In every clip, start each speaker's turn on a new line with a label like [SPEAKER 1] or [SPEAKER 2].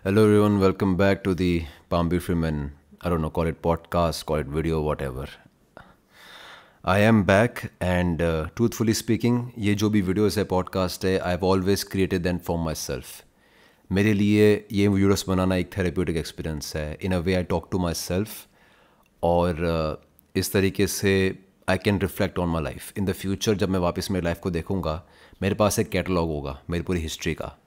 [SPEAKER 1] Hello everyone, welcome back to the Palm Beach Freeman, I don't know, call it podcast, call it video, whatever. I am back and truthfully speaking, ये जो भी videos है podcast है, I have always created them for myself. मेरे लिए ये videos बनाना एक थेरेप्यूटिक एक्सपीरियंस है. In a way I talk to myself और इस तरीके से I can reflect on my life. In the future जब मैं वापस मेरी लाइफ को देखूँगा, मेरे पास एक कैटलॉग होगा मेरी पूरी हिस्ट्री का.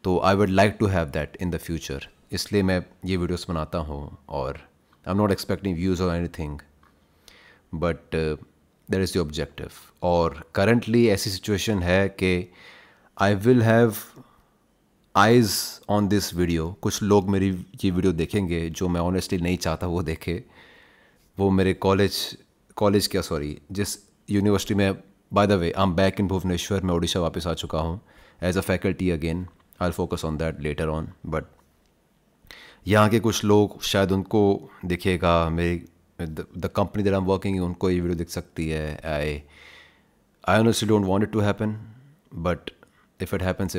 [SPEAKER 1] तो I would like to have that in the future. इसलिए मैं ये वीडियोस बनाता हूँ और I am not expecting views और anything, but that is the objective. और करंटली ऐसी सिचुएशन है कि I will have eyes on this video. कुछ लोग मेरी ये वीडियो देखेंगे जो मैं ऑनेस्टली नहीं चाहता वो देखे. वो मेरे कॉलेज क्या सॉरी जिस यूनिवर्सिटी में, by the way I am back in Bhubaneswar. मैं उड़ीसा वापस आ चुका हूँ as a faculty again. I'll focus on that later on. But यहाँ के कुछ लोग शायद उनको दिखेगा, मेरी the company that I am working, उनको ये वीडियो दिख सकती है. आई honestly don't want it to happen, but if it happens,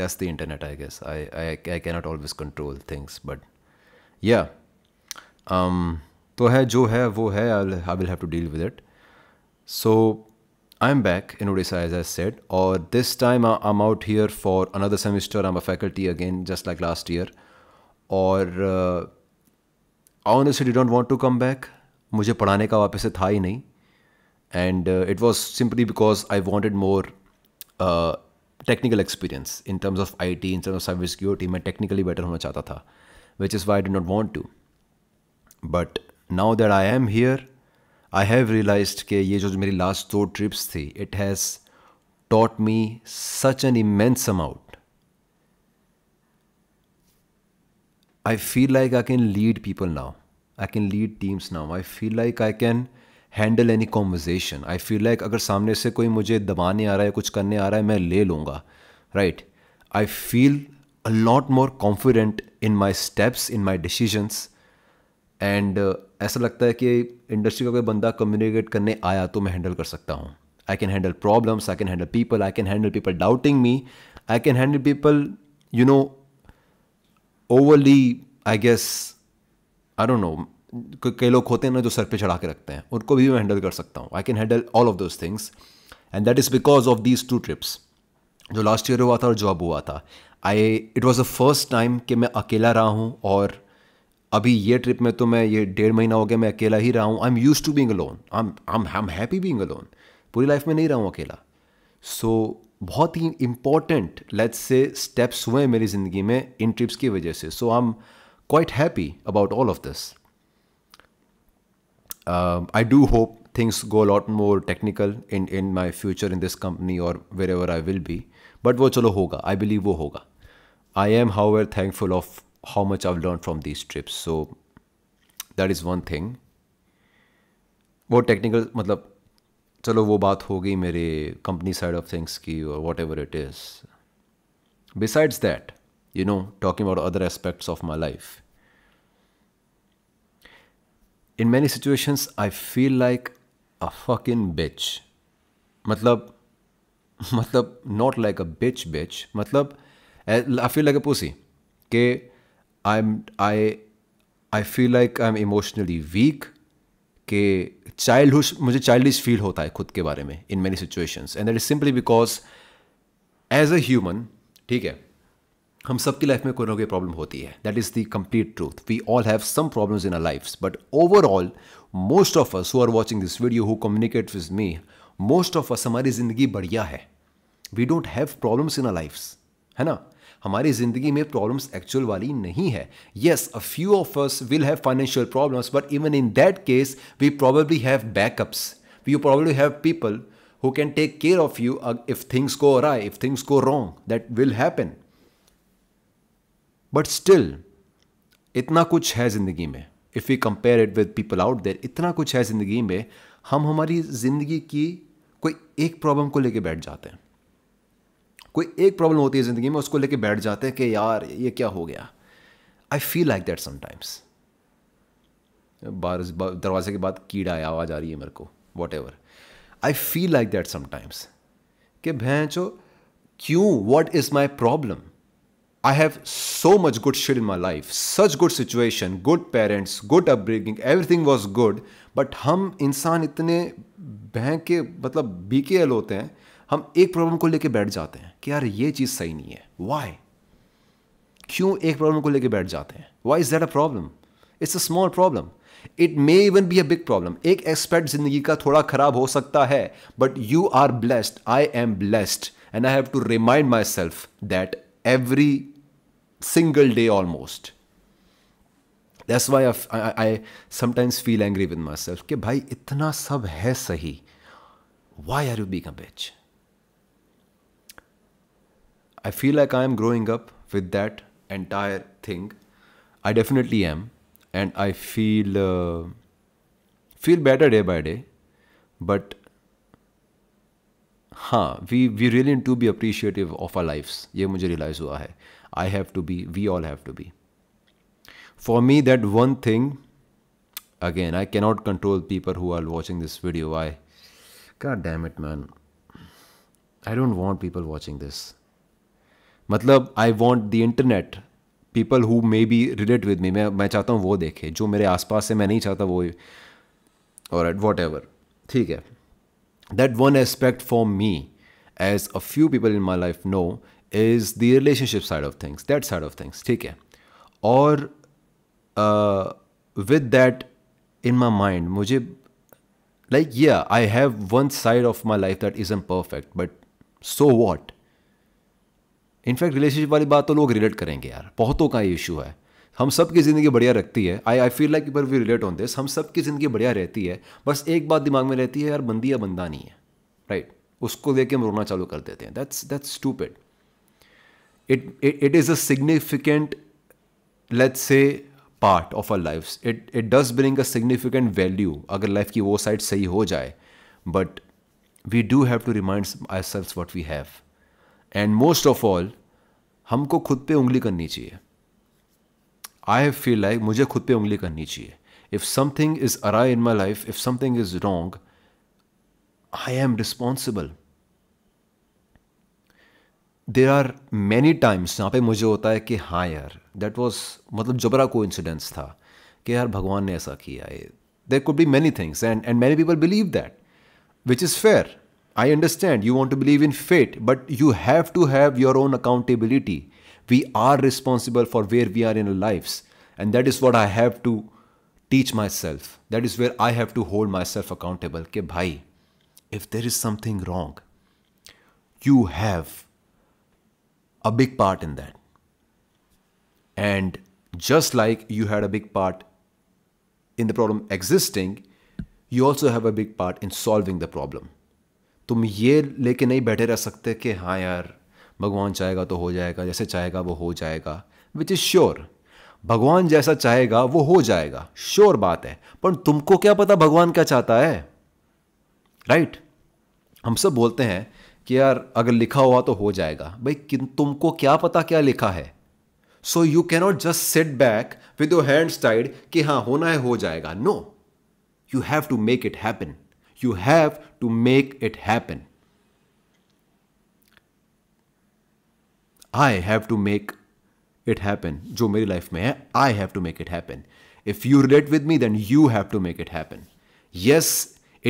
[SPEAKER 1] that's the internet, I guess. I cannot always control things, but yeah. तो है जो है वो है. I will have to deal with it. So I'm back in Odisha, as I said, or this time I'm out here for another semester. I'm a faculty again, just like last year. Or I honestly don't want to come back. मुझे पढ़ाने का वापस से था ही नहीं. And it was simply because I wanted more technical experience in terms of IT, in terms of cyber security. मैं technically better होना चाहता था, which is why I did not want to. But now that I am here, I have realized कि ये जो मेरी last 2 trips थी, it has taught me such an immense amount. I feel like I can lead people now. I can lead teams now. I feel like I can handle any conversation. I feel like अगर सामने से कोई मुझे दबाने आ रहा है, कुछ करने आ रहा है, मैं ले लूँगा. Right? I feel a lot more confident in my steps, in my decisions. And ऐसा लगता है कि इंडस्ट्री का कोई बंदा कम्युनिकेट करने आया तो मैं हैंडल कर सकता हूँ. I can handle problems, I can handle people, I can handle people doubting me, I can handle people overly, I guess, I don't know. कई लोग होते हैं ना जो सर पे चढ़ा के रखते हैं, उनको भी मैं हैंडल कर सकता हूँ. I can handle all of those things and that is because of these 2 trips जो लास्ट ईयर हुआ था और जो अब हुआ था. It was the first time कि मैं अकेला रहा हूँ. और अभी ये ट्रिप में तो मैं ये 1.5 महीना हो गया मैं अकेला ही रहा हूँ. I am use to being alone. I am happy being alone. पूरी लाइफ में नहीं रहा हूँ अकेला. सो बहुत ही इंपॉर्टेंट लेट्स से स्टेप्स हुए मेरी ज़िंदगी में इन ट्रिप्स की वजह से. So I am quite happy about all of this. I do hope things go lot more technical in my future in this company और wherever I will be. But वो चलो होगा. आई बिलीव वो होगा. I am however thankful of how much I've learned from these trips. So that is one thing. वो technical मतलब चलो वो बात हो गई मेरे कंपनी साइड ऑफ थिंग्स की और what ever it is. Besides that talking about other aspects of my life, in many situations I feel like a fucking bitch. मतलब not like a bitch, मतलब I feel like a pussy. कि I feel like I'm emotionally weak. कि मुझे childish feel होता है खुद के बारे में in many situations. And that is simply because as a human, ठीक है, हम सबकी लाइफ में कोई ना कोई प्रॉब्लम होती है. That is the complete truth. We all have some problems in our lives. But overall, most of us who are watching this video, who communicate with me, most of us, हमारी ज़िंदगी बढ़िया है. We don't have problems in our lives. है ना? हमारी ज़िंदगी में problems actual वाली नहीं है. Yes, a few of us will have financial problems, but even in that case we probably have backups. We probably have people who can take care of you if things go right, if things go wrong. That will happen. But still इतना कुछ है ज़िंदगी में. If we compare it with people out there, इतना कुछ है ज़िंदगी में. हम हमारी ज़िंदगी की कोई एक प्रॉब्लम को लेके बैठ जाते हैं. कोई एक प्रॉब्लम होती है ज़िंदगी में, उसको लेके बैठ जाते हैं कि यार ये क्या हो गया. आई फील लाइक दैट समटाइम्स. दरवाजे के बाद कीड़ा है, आवाज़ आ रही है मेरे को, what ever. I feel like that sometimes कि भैंचो क्यों, what is my problem. I have so much good shit in my life, such good situation, good parents, good upbringing, everything was good. But हम इंसान इतने बहक के मतलब BKL होते हैं, हम एक प्रॉब्लम को लेके बैठ जाते हैं कि यार ये चीज़ सही नहीं है. Why? क्यों एक प्रॉब्लम को लेके बैठ जाते हैं? Why is that a problem? It's a small problem. It may even be a big problem. एक एस्पेक्ट जिंदगी का थोड़ा खराब हो सकता है, but you are blessed. I am blessed, and I have to remind myself that every single day almost. That's why I sometimes feel angry with myself कि भाई इतना सब है सही. Why are you being a bitch? I feel like I am growing up with that entire thing. I definitely am, and I feel better day by day. But हाँ, we really need to be appreciative of our lives. ये मुझे realize हुआ है. I have to be, we all have to be. For me, that one thing, again, I cannot control people who are watching this video. God damn it, man. I don't want people watching this. मतलब, I want the internet, people who maybe relate with me. मैं चाहता हूँ वो देखे, जो मेरे आसपास से मैं नहीं चाहता वो. Alright, whatever. ठीक है. That one aspect for me, as a few people in my life know, is the relationship side of things, that side of things. ठीक है. और with that in my mind, मुझे like yeah, I have one side of my life that isn't perfect, but so what? In fact relationship वाली बात तो लोग relate करेंगे यार, बहुतों का ये इशू है. हम सब की ज़िंदगी बढ़िया रखती है. I feel like people we relate on this. हम सब की ज़िंदगी बढ़िया रहती है, बस एक बात दिमाग में रहती है, यार बंदी या बंदा नहीं है, राइट? उसको देख के हम रोना चालू कर देते हैं. That's stupid. It is a significant, let's say, part of our lives. It does bring a significant value अगर लाइफ की वो साइड सही हो जाए. But we do have to remind ourselves what we have. And most of all, हमको खुद पे उंगली करनी चाहिए. I feel like मुझे खुद पे उंगली करनी चाहिए. If something is awry in my life, if something is wrong, I am responsible. There are many times जहाँ पे मुझे होता है कि हाँ यार, that was मतलब जबरा कोइंसिडेंस था कि यार भगवान ने ऐसा किया है. There could be many things and many people believe that, which is fair. I understand you want to believe in fate, but you have to have your own accountability. We are responsible for where we are in our lives, and that is what I have to teach myself. That is where I have to hold myself accountable. कि भाई, if there is something wrong, you have a big part in that. And just like you had a big part in the problem existing, you also have a big part in solving the problem. तुम ये लेके नहीं बैठे रह सकते कि हाँ यार भगवान चाहेगा तो हो जाएगा, जैसे चाहेगा वो हो जाएगा. विच इज़ श्योर, भगवान जैसा चाहेगा वो हो जाएगा, श्योर बात है. पर तुमको क्या पता भगवान क्या चाहता है, राइट? हम सब बोलते हैं कि यार अगर लिखा हुआ तो हो जाएगा. भाई तुमको क्या पता क्या लिखा है? So you cannot just sit back with your hands tied कि हाँ होना है हो जाएगा. No, you have to make it happen. You have to make it happen. I have to make it happen. जो मेरी लाइफ में है, I have to make it happen. If you relate with me, then you have to make it happen. Yes,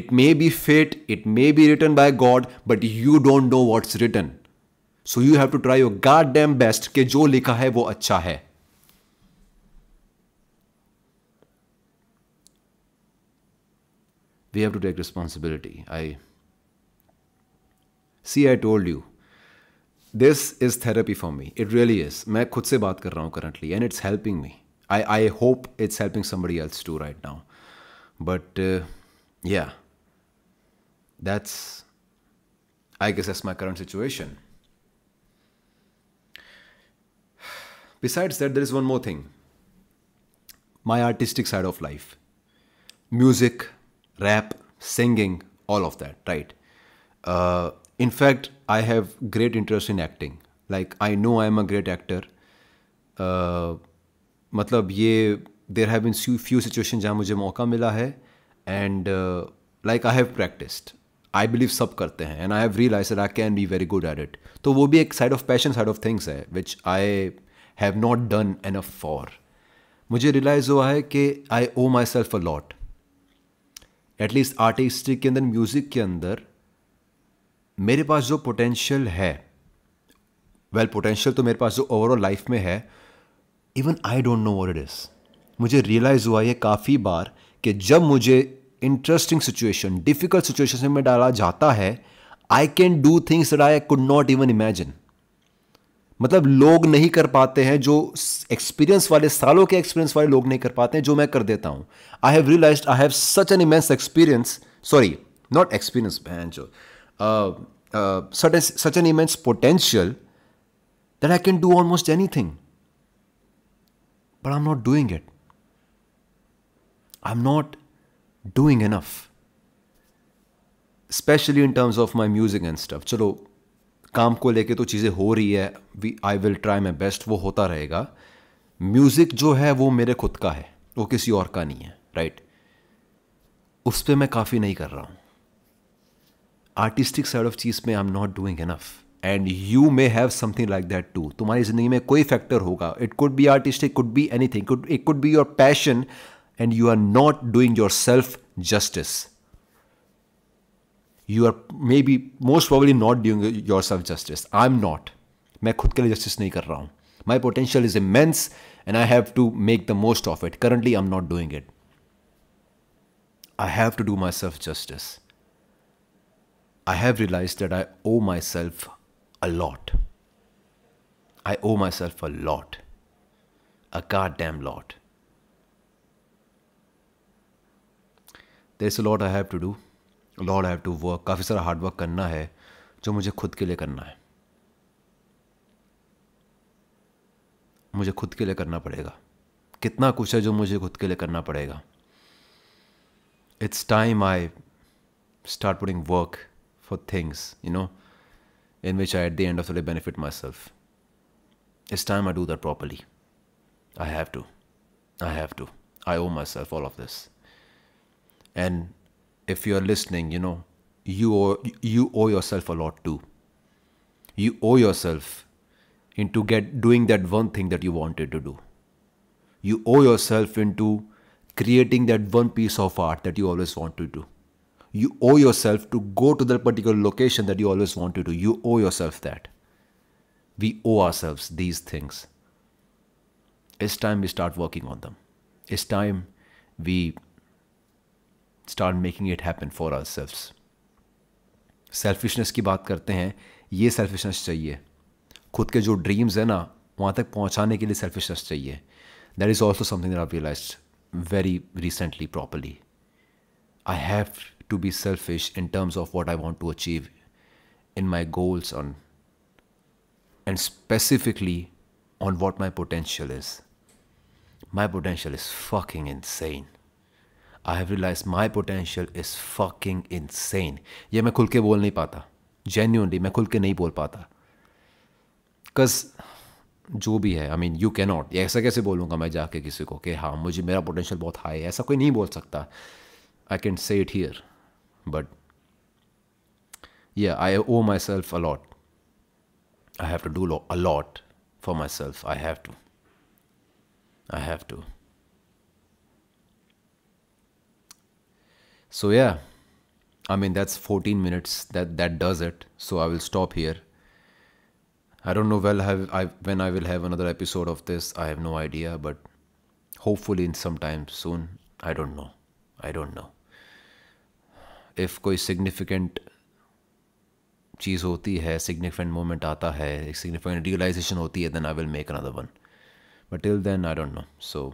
[SPEAKER 1] it may be fate, it may be written by God, but you don't know what's written. So you have to try your goddamn best कि जो लिखा है वो अच्छा है. We have to take responsibility. I told you, this is therapy for me. It really is. मैं खुद से बात कर रहा हूँ currently, and it's helping me. I hope it's helping somebody else too right now. But yeah, I guess that's my current situation. Besides that, there is one more thing. My artistic side of life. Music, rap, singing, all of that, right? In fact, I have great interest in acting. Like, I know I am a great actor. मतलब ये there have been few situations जहाँ मुझे मौका मिला है, and like I have practiced. I believe सब करते हैं, and I have realized that I can be very good at it. तो वो भी एक side of passion, side of things है, which I have not done enough for. मुझे realise हुआ है कि I owe myself a lot. At least artistic के अंदर, म्यूज़िक के अंदर मेरे पास जो पोटेंशियल है, पोटेंशियल तो मेरे पास जो ओवरऑल लाइफ में है, even I don't know what it is. मुझे रियलाइज़ हुआ ये काफ़ी बार कि जब मुझे इंटरेस्टिंग सिचुएशन, डिफ़िकल्ट सिचुएशन में डाला जाता है, I can do things that I could not even imagine. मतलब लोग नहीं कर पाते हैं, जो एक्सपीरियंस वाले, सालों के एक्सपीरियंस वाले लोग नहीं कर पाते हैं, जो मैं कर देता हूं. I have realized I have such an immense experience, sorry not experience बहन जो, such an immense potential that I can do almost anything. But I'm not doing it. I'm not doing enough. Especially in terms of my music and stuff. चलो काम को लेके तो चीज़ें हो रही है, I will try my best, वो होता रहेगा. म्यूज़िक जो है वो मेरे खुद का है, वो किसी और का नहीं है, राइट. उस पर मैं काफ़ी नहीं कर रहा हूँ. आर्टिस्टिक साइड ऑफ चीज़ में I am not doing enough. And you may have something like that too. तुम्हारी ज़िंदगी में कोई फैक्टर होगा, it could be artistic, could be anything, it could be your passion, and you are not doing yourself justice. You are maybe most probably not doing yourself justice. I'm not. मैं खुद के लिए justice नहीं कर रहा हूँ. My potential is immense and I have to make the most of it. Currently, I'm not doing it. I have to do myself justice. I have realized that I owe myself a lot. I owe myself a lot. A goddamn lot. There's a lot I have to do. Lord I have to work. काफ़ी सारा hard work करना है जो मुझे खुद के लिए करना है. मुझे खुद के लिए करना पड़ेगा. कितना कुछ है जो मुझे खुद के लिए करना पड़ेगा. It's time I start putting work for things, you know, in which I at the end of the day benefit myself. It's time I do that properly. I have to. I owe myself all of this. And if you are listening, you know, you owe yourself a lot too. You owe yourself into doing that one thing that you wanted to do. You owe yourself into creating that one piece of art that you always want to do. You owe yourself to go to that particular location that you always want to do. You owe yourself that. We owe ourselves these things. It's time we start working on them. It's time we start making it happen for ourselves. Selfishness की बात करते हैं, ये selfishness चाहिए. खुद के जो dreams है ना, वहाँ तक पहुँचाने के लिए सेल्फिशनेस चाहिए. That is also something that I realized very recently properly. I have to be selfish in terms of what I want to achieve in my goals on, and specifically on what my potential is. My potential is fucking insane. I have realized my potential is fucking insane. ये मैं खुल के बोल नहीं पाता. Genuinely मैं खुल के नहीं बोल पाता. Cause जो भी है, I mean you cannot. ये ऐसा कैसे बोलूँगा मैं जाके किसी को कि हाँ मुझे मेरा पोटेंशियल बहुत हाई है. ऐसा कोई नहीं बोल सकता. I can say it here. But yeah, I owe myself a lot. I have to do a lot for myself. I have to. So yeah, I mean that's 14 minutes. That does it. So I will stop here. I don't know when I will have another episode of this. I have no idea, but hopefully in some time soon. I don't know. If कोई significant चीज़ होती है, significant moment आता है, एक significant realization होती है, then I will make another one. But till then, I don't know. So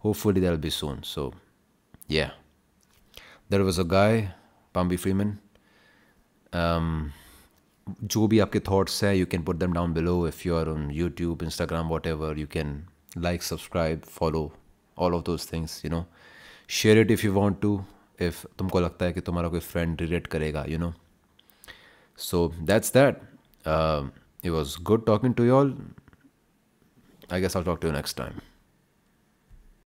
[SPEAKER 1] hopefully that'll be soon. So yeah. There was a guy, Pambi Freeman. जो भी आपके thoughts हैं, you can put them down below. If you are on YouTube, Instagram, whatever, you can like, subscribe, follow, all of those things, you know. Share it if you want to, if तुमको लगता है कि तुम्हारा कोई friend relate करेगा, you know. So that's that. It was good talking to you all. I guess I'll talk to you next time.